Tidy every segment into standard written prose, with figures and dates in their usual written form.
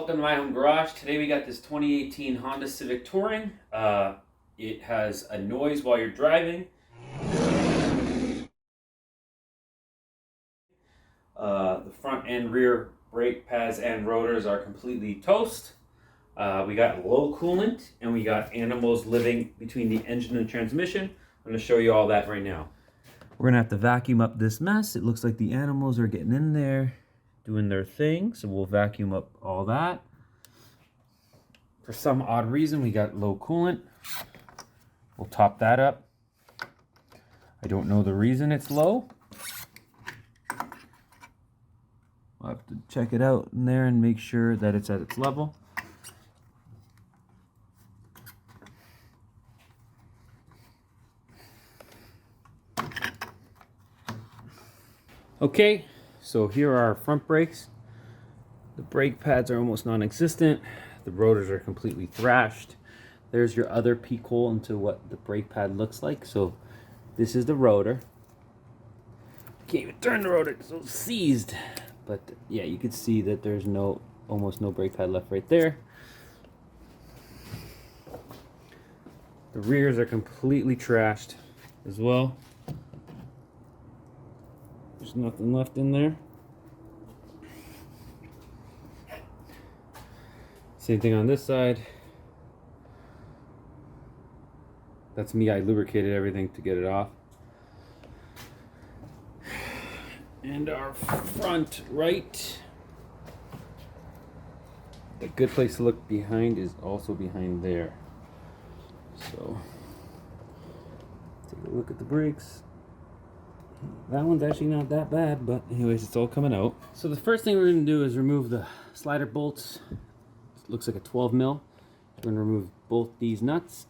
welcome to my home garage. Today we got this 2018 Honda Civic Touring. It has a noise while you're driving. The front and rear brake pads and rotors are completely toast. We got low coolant and we got animals living between the engine and transmission. I'm going to show you all that right now. We're going to have to vacuum up this mess. It looks like the animals are getting in there, doing their thing, so we'll vacuum up all that. For some odd reason, we got low coolant. We'll top that up. I don't know the reason it's low. We'll have to check it out in there and make sure that it's at its level. Okay, so here are our front brakes. The brake pads are almost non-existent. The rotors are completely thrashed. There's your other peek hole into what the brake pad looks like. So this is the rotor. Can't even turn the rotor, it's so seized. But yeah, you can see that there's almost no brake pad left right there. The rears are completely trashed as well. There's nothing left in there. Same thing on this side. That's me, I lubricated everything to get it off. And our front right. A good place to look behind is also behind there. So, take a look at the brakes. That one's actually not that bad, but anyways, it's all coming out. So the first thing we're going to do is remove the slider bolts. It looks like a 12 mil. We're going to remove both these nuts.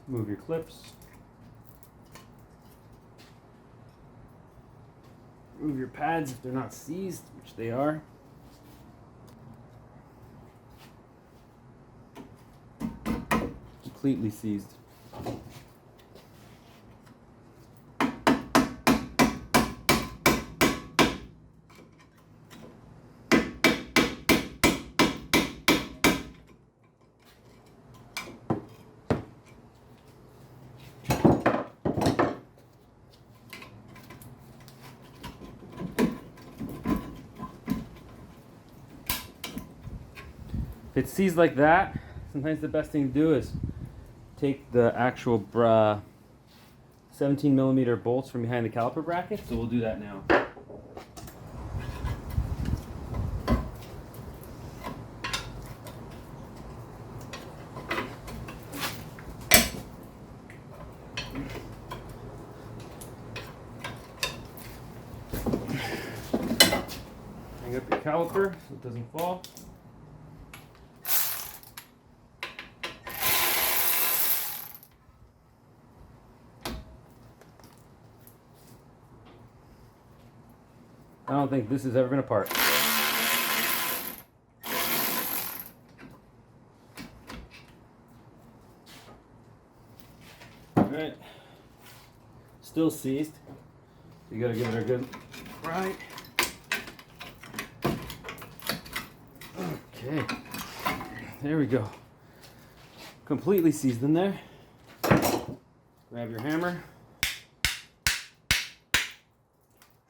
Move your clips. Move your pads if they're not seized, which they are. Completely seized. If it's seized like that, sometimes the best thing to do is take the actual 17 millimeter bolts from behind the caliper bracket. So we'll do that now. Hang up your caliper so it doesn't fall. I don't think this has ever been apart. Alright. Still seized. So you gotta give it a good pry. Okay. There we go. Completely seized in there. Grab your hammer.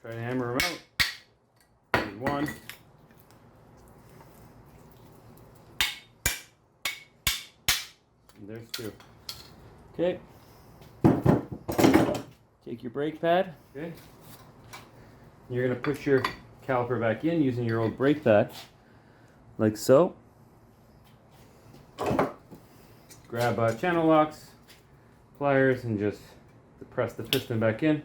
Try to hammer them out. One. And there's two. Okay. Take your brake pad. Okay. You're going to push your caliper back in using your old brake pad. Like so. Grab channel locks, pliers, and just press the piston back in.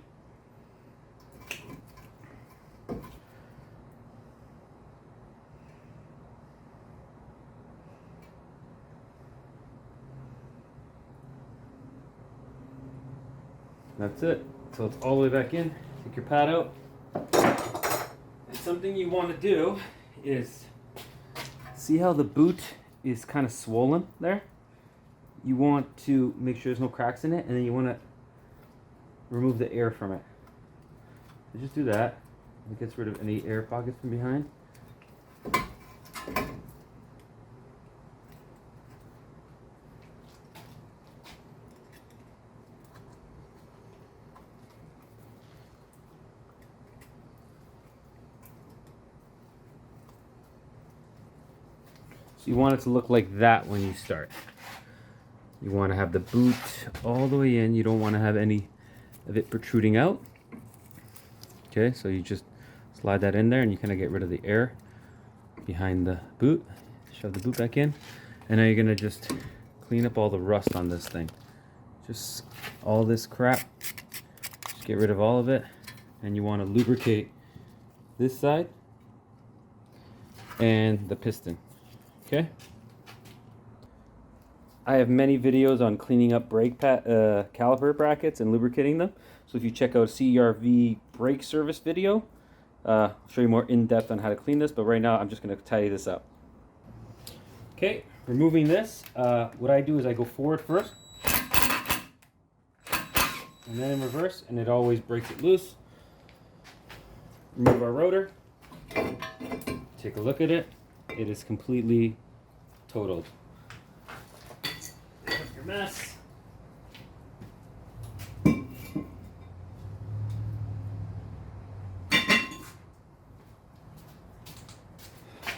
That's it. So it's all the way back in. Take your pad out. something you want to do is, see how the boot is kind of swollen there? You want to make sure there's no cracks in it, and then you want to remove the air from it. So just do that. It gets rid of any air pockets from behind. So you want it to look like that when you start. You want to have the boot all the way in. You don't want to have any of it protruding out. Okay, so you just slide that in there and you kind of get rid of the air behind the boot. Shove the boot back in. And now you're going to just clean up all the rust on this thing. Just all this crap. Just get rid of all of it. And you want to lubricate this side and the piston. Okay? I have many videos on cleaning up brake caliper brackets and lubricating them. So if you check out CRV brake service video, I'll show you more in depth on how to clean this. But right now, I'm just going to tidy this up. Okay, removing this, what I do is I go forward first, and then in reverse, and it always breaks it loose. Remove our rotor. Take a look at it. It is completely totaled. Your mess.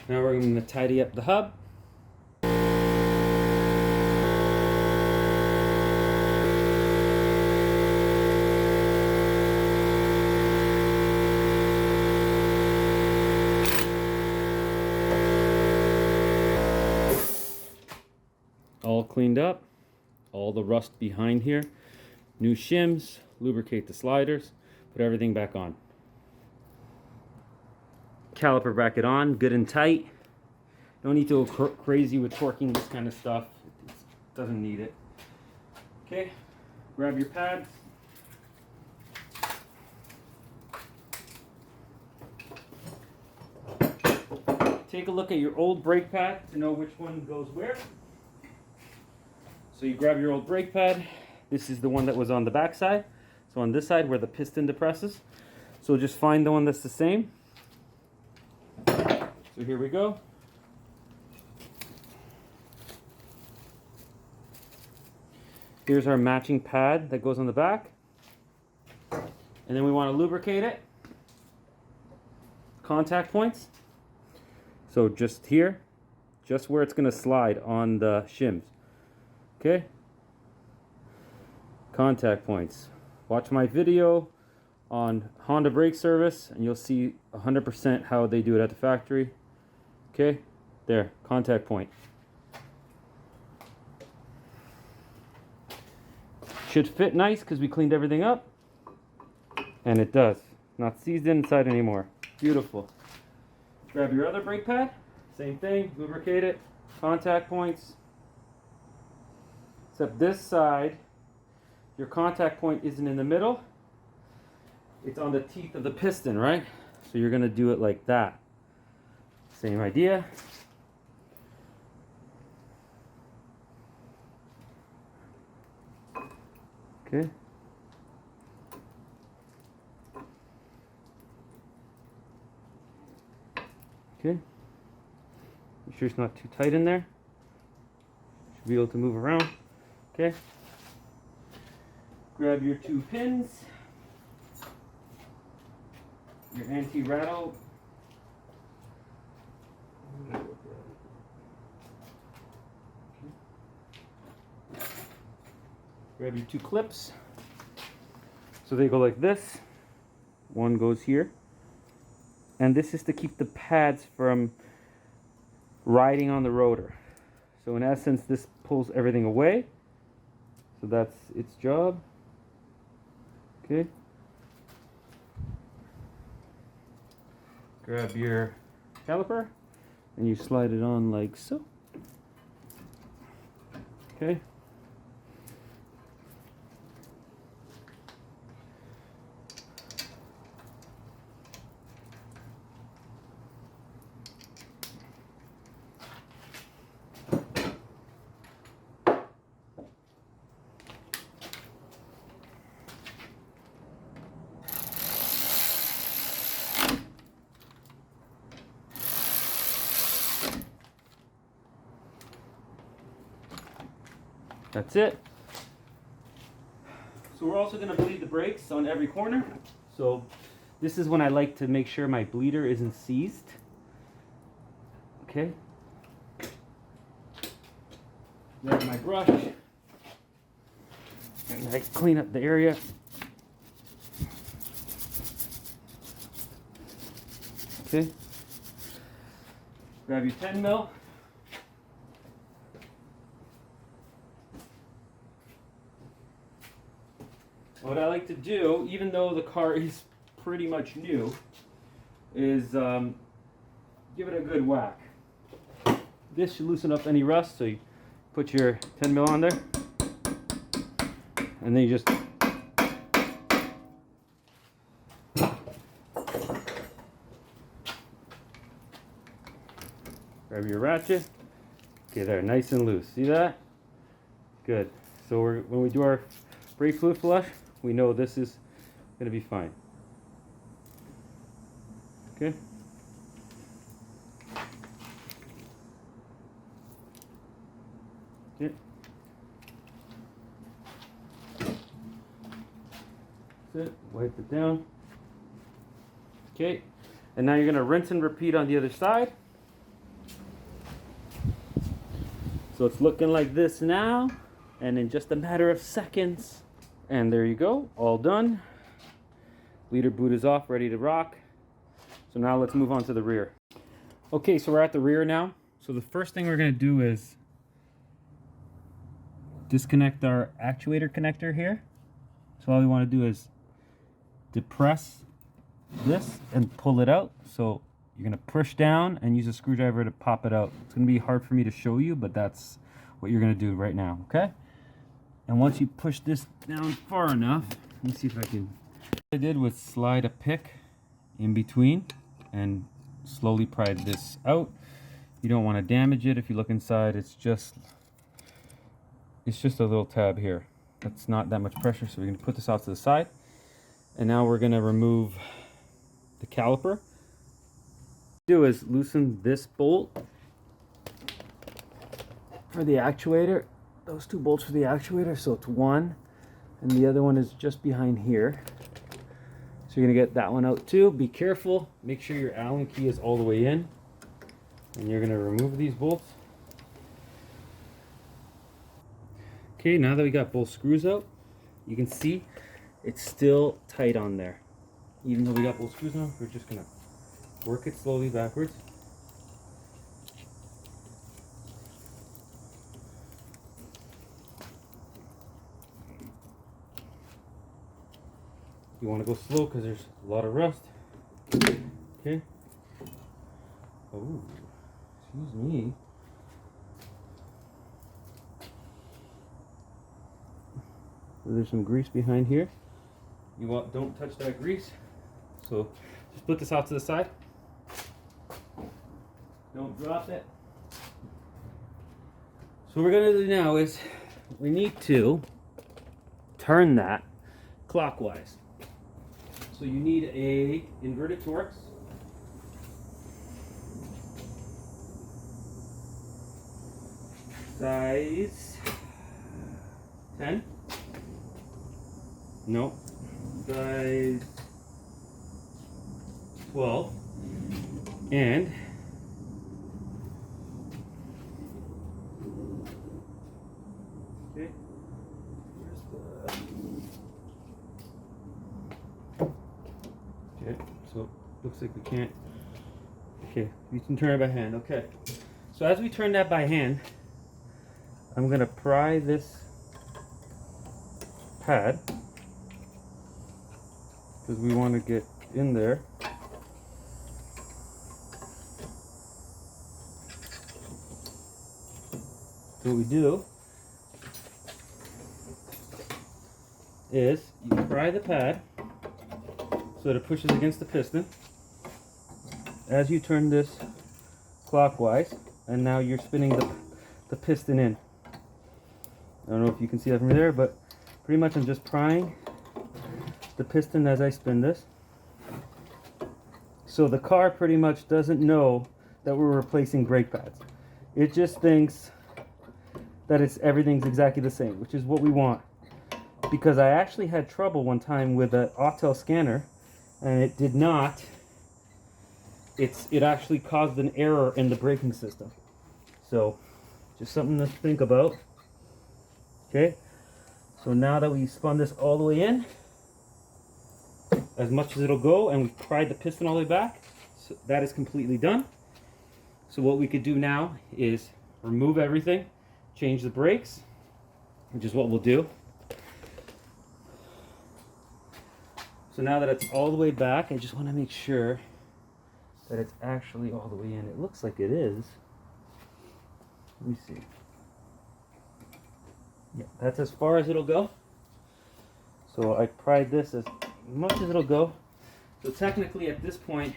Now we're going to tidy up the hub. All cleaned up, all the rust behind here, new shims, lubricate the sliders, put everything back on. Caliper bracket on, good and tight. Don't need to go crazy with torquing this kind of stuff. It doesn't need it. Okay, grab your pads. Take a look at your old brake pad to know which one goes where. So you grab your old brake pad. This is the one that was on the back side. So on this side where the piston depresses. So just find the one that's the same. So here we go. Here's our matching pad that goes on the back. And then we want to lubricate it. Contact points. So just here, just where it's going to slide on the shims. Okay, contact points. Watch my video on Honda brake service and you'll see 100% how they do it at the factory. Okay, there, contact point. Should fit nice because we cleaned everything up. And it does. Not seized inside anymore. Beautiful. Grab your other brake pad. Same thing, lubricate it. Contact points. Except this side, your contact point isn't in the middle. It's on the teeth of the piston, right? So you're going to do it like that. Same idea. Okay. Okay. Make sure it's not too tight in there. Should be able to move around. Okay. Grab your 2 pins, your anti-rattle. Grab your 2 clips. So they go like this. One goes here. And this is to keep the pads from riding on the rotor. So in essence, this pulls everything away. So that's its job. Okay. Grab your caliper and you slide it on like so. Okay. That's it. So we're also going to bleed the brakes on every corner. So this is when I like to make sure my bleeder isn't seized. Okay. Grab my brush and I clean up the area. Okay. Grab your 10 mil. What I like to do, even though the car is pretty much new, is give it a good whack. This should loosen up any rust, so you put your 10 mil on there, and then you just grab your ratchet. Okay, there, nice and loose. See that? Good. So when we do our brake fluid flush, we know this is going to be fine. Okay. Okay. That's it. Wipe it down. Okay. And now you're going to rinse and repeat on the other side. So it's looking like this now, and in just a matter of seconds. And there you go, all done. Leader boot is off, ready to rock. So now let's move on to the rear. Okay, so we're at the rear now. So the first thing we're gonna do is disconnect our actuator connector here. So all we wanna do is depress this and pull it out. So you're gonna push down and use a screwdriver to pop it out. It's gonna be hard for me to show you, but that's what you're gonna do right now, okay? And once you push this down far enough, let me see if I can. What I did was slide a pick in between and slowly pry this out. You don't want to damage it. If you look inside, it's just a little tab here. That's not that much pressure, so we're going to put this off to the side. And now we're going to remove the caliper. What we do is loosen this bolt for the actuator. Those two bolts for the actuator, so it's one, and the other one is just behind here. So you're gonna get that one out too. Be careful, make sure your Allen key is all the way in, and you're gonna remove these bolts. Okay, now that we got both screws out, you can see it's still tight on there. Even though we got both screws on, we're just gonna work it slowly backwards. You want to go slow because there's a lot of rust. Okay. Oh, excuse me. There's some grease behind here. Don't touch that grease. So just put this off to the side. Don't drop it. So what we're gonna do now is we need to turn that clockwise. So you need a inverted Torx. Size 10. No. Size 12. And okay. Okay, so looks like we can't. Okay, you can turn it by hand. Okay, so as we turn that by hand, I'm gonna pry this pad because we want to get in there. So what we do is you pry the pad so that it pushes against the piston as you turn this clockwise, and now you're spinning the piston in. I don't know if you can see that from there, but pretty much I'm just prying the piston as I spin this. So the car pretty much doesn't know that we're replacing brake pads. It just thinks that everything's exactly the same, which is what we want. Because I actually had trouble one time with an Autel scanner, and it did not. It actually caused an error in the braking system. So, just something to think about. Okay, so now that we spun this all the way in, as much as it'll go, and we pried the piston all the way back, so that is completely done. So what we could do now is remove everything, change the brakes, which is what we'll do. So now that it's all the way back, I just want to make sure that it's actually all the way in. It looks like it is. Let me see. Yeah, that's as far as it'll go. So I pried this as much as it'll go. So technically at this point,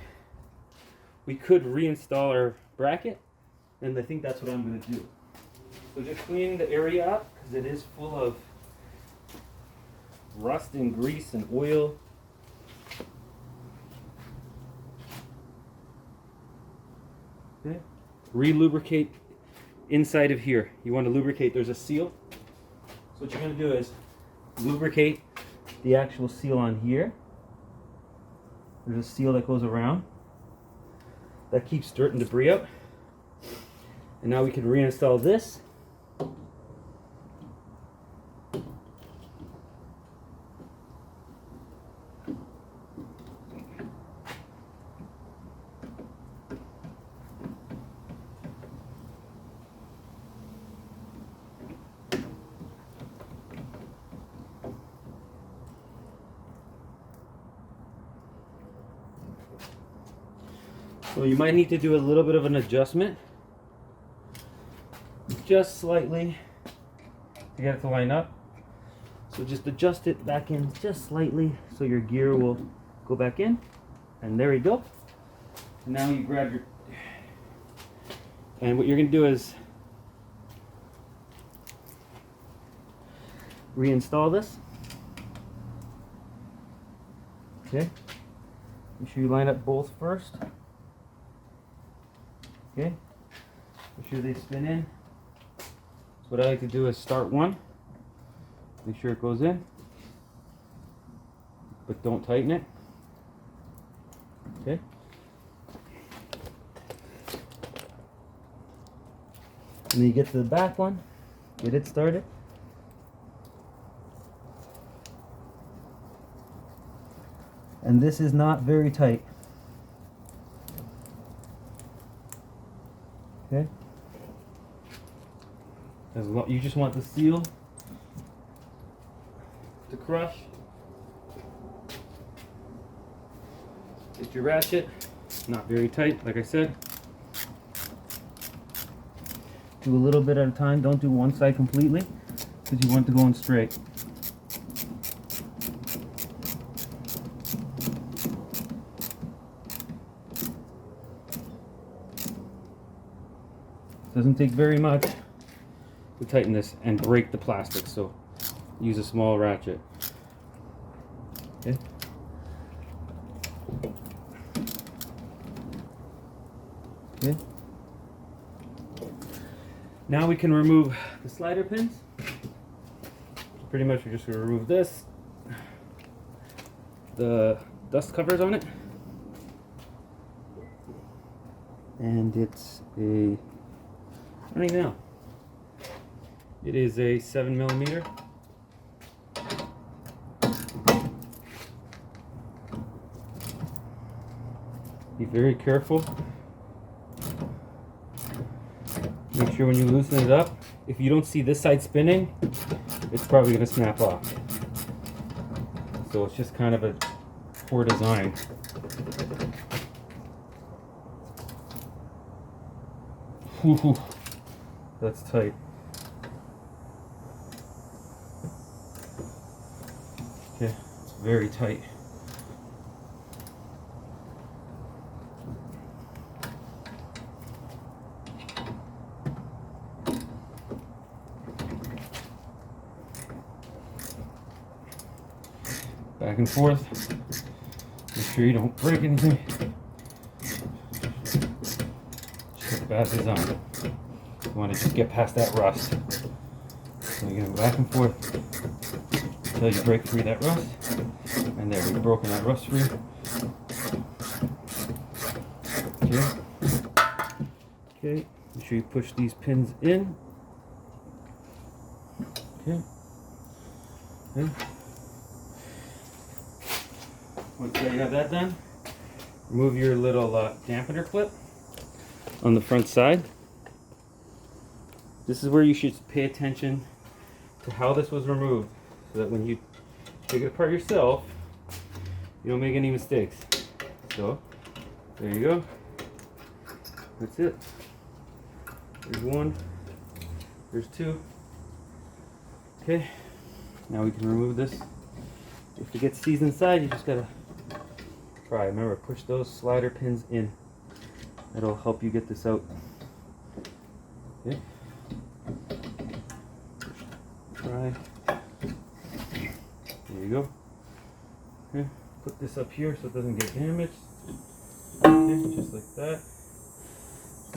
we could reinstall our bracket, and I think that's what I'm going to do. So just cleaning the area up, because it is full of rust and grease and oil. Okay. Re-lubricate inside of here. You want to lubricate, there's a seal. So what you're going to do is lubricate the actual seal on here. There's a seal that goes around. That keeps dirt and debris out. And now we can reinstall this. So you might need to do a little bit of an adjustment, just slightly, to get it to line up. So just adjust it back in just slightly so your gear will go back in, and there you go. Now you grab your, and what you're going to do is reinstall this. Okay, make sure you line up both first. Okay, make sure they spin in. So what I like to do is start one, make sure it goes in, but don't tighten it. Okay. And then you get to the back one, get it started. And this is not very tight. Okay. You just want the seal to crush. Get your ratchet, not very tight, like I said. Do a little bit at a time. Don't do one side completely, because you want it to go in straight. Doesn't take very much to tighten this and break the plastic, so use a small ratchet. Okay. Okay. Now we can remove the slider pins. Pretty much we're just going to remove this, the dust covers on it, and it's a, I don't even know. It is a 7mm. Be very careful. Make sure when you loosen it up, if you don't see this side spinning, it's probably going to snap off. So it's just kind of a poor design. Whew. That's tight. Okay, it's very tight. Back and forth. Make sure you don't break anything. Just a bad design. You want to just get past that rust. So you're going back and forth until you break free that rust. And there, we've broken that rust free. Okay, make sure you push these pins in. Okay. Once you have that done, remove your little dampener clip on the front side. This is where you should pay attention to how this was removed, so that when you take it apart yourself, you don't make any mistakes. So, there you go. That's it. There's one. There's two. Okay. Now we can remove this. If it gets seized inside, you just gotta try. Remember, push those slider pins in. That'll help you get this out. Okay. Try. There you go. Okay. Put this up here so it doesn't get damaged. Okay, just like that.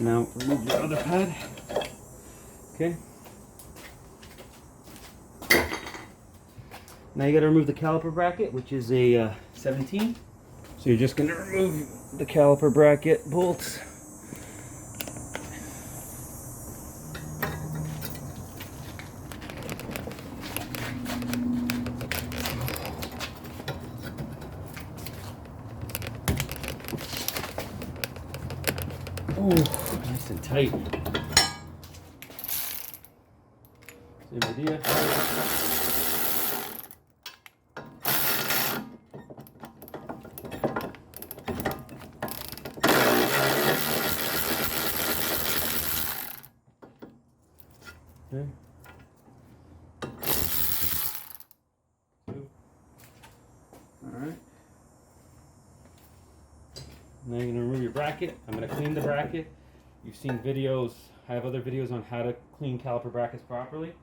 Now remove your other pad. Okay. Now you got to remove the caliper bracket, which is a 17. So you're just going to remove the caliper bracket bolts. Oh, nice and tight. Same idea. Okay. Two. All right. Now you're going to remove your bracket. I'm going to clean the bracket. You've seen videos, I have other videos on how to clean caliper brackets properly.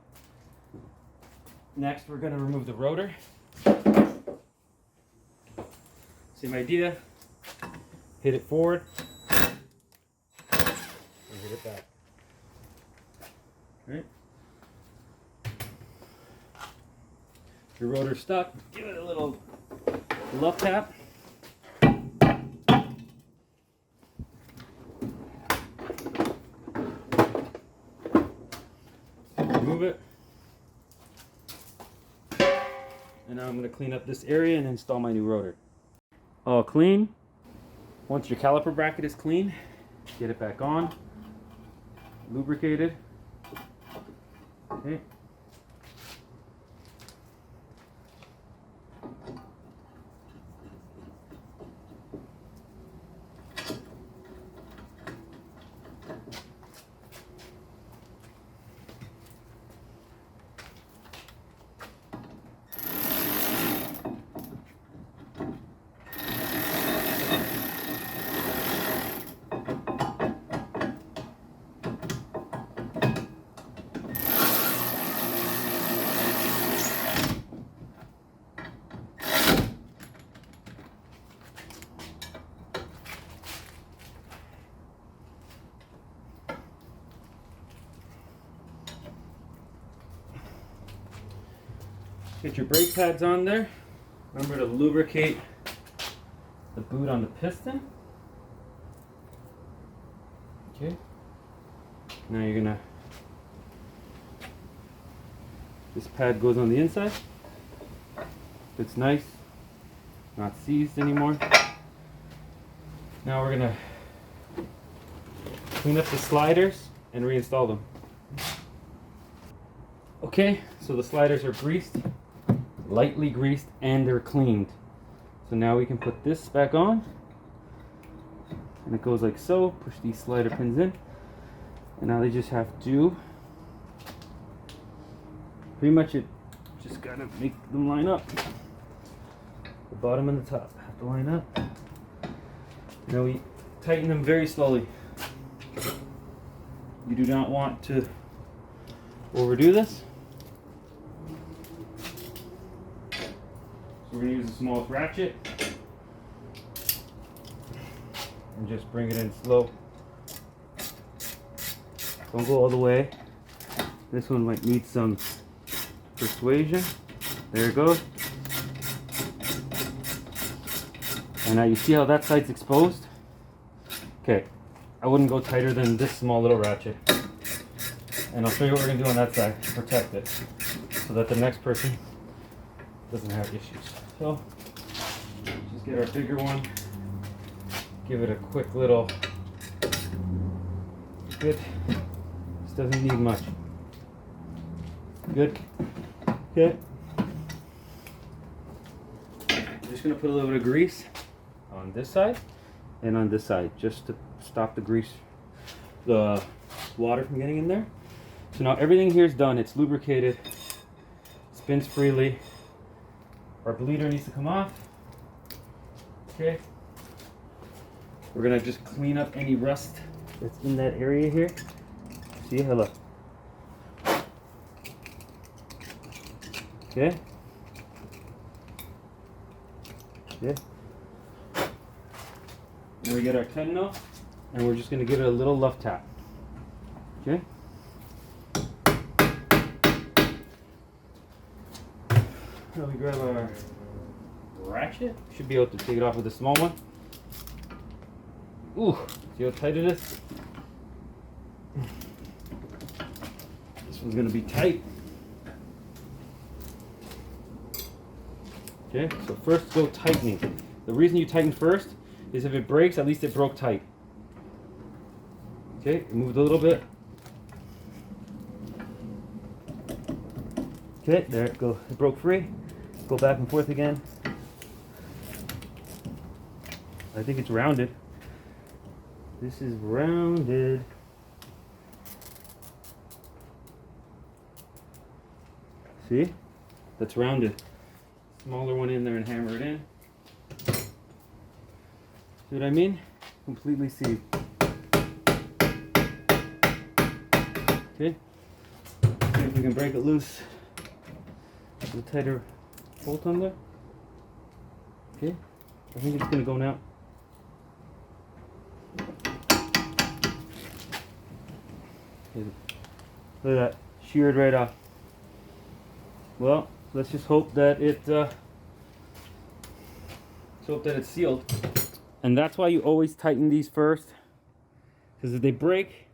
Next, we're going to remove the rotor. Same idea. Hit it forward and hit it back. All right. Your rotor's stuck. Give it a little love tap. Remove it. And now I'm going to clean up this area and install my new rotor. All clean. Once your caliper bracket is clean, get it back on. Lubricated. Okay. Get your brake pads on there. Remember to lubricate the boot on the piston. Okay. Now you're gonna, this pad goes on the inside. It's nice, not seized anymore. Now we're gonna clean up the sliders and reinstall them. Okay, so the sliders are greased, lightly greased, and they're cleaned. So now we can put this back on, and it goes like so. Push these slider pins in, and now they just have to, pretty much it just gotta make them line up. The bottom and the top have to line up. Now we tighten them very slowly. You do not want to overdo this. So we're going to use the smallest ratchet and just bring it in slow. Don't go all the way. This one might need some persuasion. There it goes. And now you see how that side's exposed? Okay, I wouldn't go tighter than this small little ratchet. And I'll show you what we're gonna do on that side to protect it, so that the next person doesn't have issues. So, just get our bigger one, give it a quick little good. This doesn't need much. Good. Okay. I'm just gonna put a little bit of grease on this side and on this side, just to stop the water from getting in there. So now everything here is done. It's lubricated, spins freely. Our bleeder needs to come off. Okay. We're gonna just clean up any rust that's in that area here. See, hello. Okay. Yeah. Then we get our tendon, and we're just gonna give it a little left tap. Okay. Now we grab our ratchet. Should be able to take it off with a small one. Ooh, see how tight it is? This one's gonna be tight. Okay, so first go tightening. The reason you tighten first is if it breaks, at least it broke tight. Okay, move it a little bit. Okay, there it goes. It broke free. Go back and forth again. I think it's rounded. This is rounded. See? That's rounded. Smaller one in there and hammer it in. See what I mean? Completely sealed. Okay. See if we can break it loose. A tighter bolt on there. Okay. I think it's gonna go now. Okay. Look at that. Sheared right off. Well, let's just hope that it's sealed. And that's why you always tighten these first, because if they break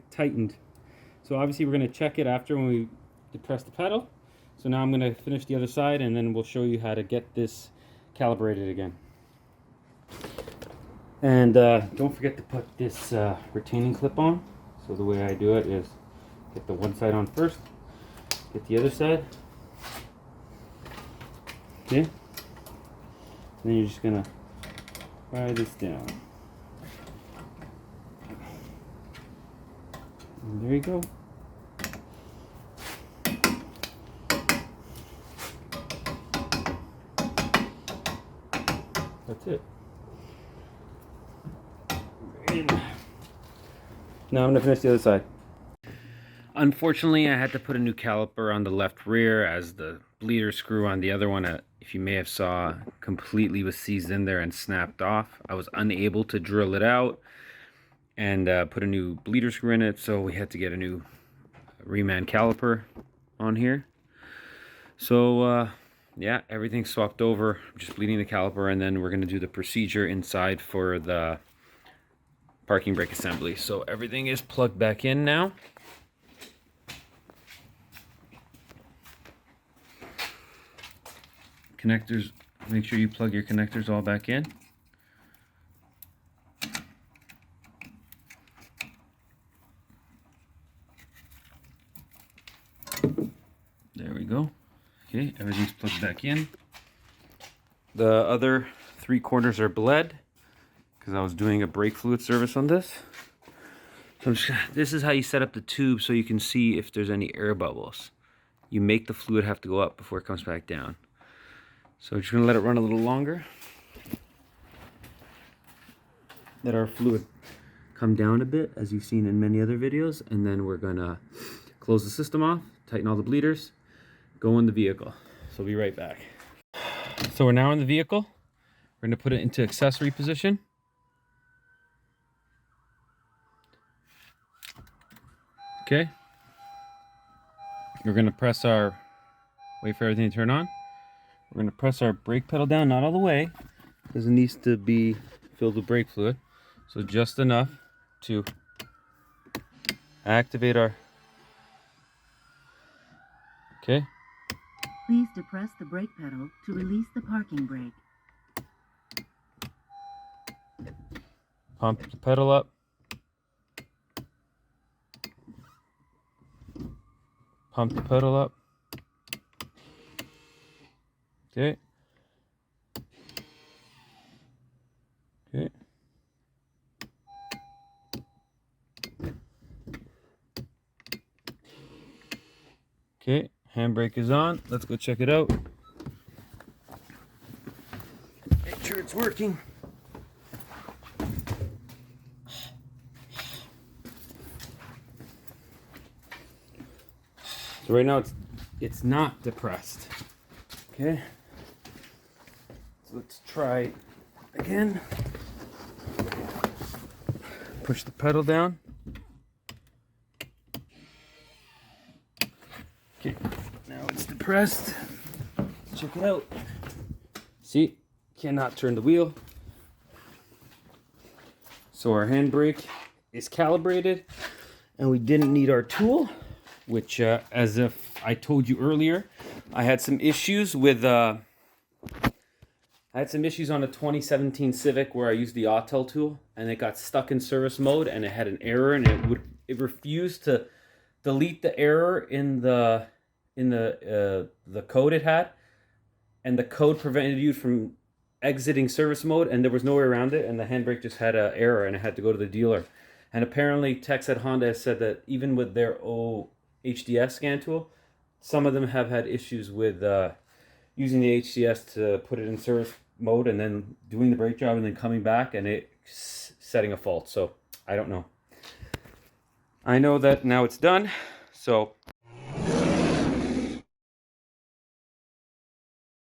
tightened. So obviously we're going to check it after when we depress the pedal. So now I'm going to finish the other side, and then we'll show you how to get this calibrated again. And don't forget to put this retaining clip on. So the way I do it is get the one side on first, get the other side. Okay. Then you're just gonna fire this down. And there you go. That's it. Now I'm gonna finish the other side. Unfortunately, I had to put a new caliper on the left rear, as the bleeder screw on the other one, if you may have saw, completely was seized in there and snapped off. I was unable to drill it out and put a new bleeder screw in it, so we had to get a new reman caliper on here. So yeah, everything's swapped over. I'm just bleeding the caliper, and then we're going to do the procedure inside for the parking brake assembly. So everything is plugged back in now. Connectors, make sure you plug your connectors all back in. There we go. Okay, everything's plugged back in. The other 3 quarters are bled because I was doing a brake fluid service on this. So this is how you set up the tube so you can see if there's any air bubbles. You make the fluid have to go up before it comes back down. So we're just going to let it run a little longer. Let our fluid come down a bit, as you've seen in many other videos. And then we're going to close the system off, tighten all the bleeders, go in the vehicle. So we'll be right back. So we're now in the vehicle. We're going to put it into accessory position. Okay. We're going to press our Wait for everything to turn on. We're going to press our brake pedal down, not all the way, because it needs to be filled with brake fluid. So just enough to activate our... Okay. Please depress the brake pedal to release the parking brake. Pump the pedal up. Pump the pedal up. Okay. Okay. Okay, handbrake is on. Let's go check it out. Make sure it's working. So right now it's not depressed. Okay. So let's try again. Push the pedal down. Okay, now it's depressed. Check it out. See, cannot turn the wheel. So our handbrake is calibrated, and we didn't need our tool, which, as if I told you earlier, I had some issues with. I had some issues on a 2017 Civic where I used the Autel tool, and it got stuck in service mode, and it had an error, and it refused to delete the error in the code it had, and the code prevented you from exiting service mode, and there was no way around it, and the handbrake just had an error, and it had to go to the dealer. And apparently techs at Honda has said that even with their HDS scan tool, some of them have had issues with using the HDS to put it in service mode and then doing the brake job and then coming back and it setting a fault. So I don't know. I know that now it's done. So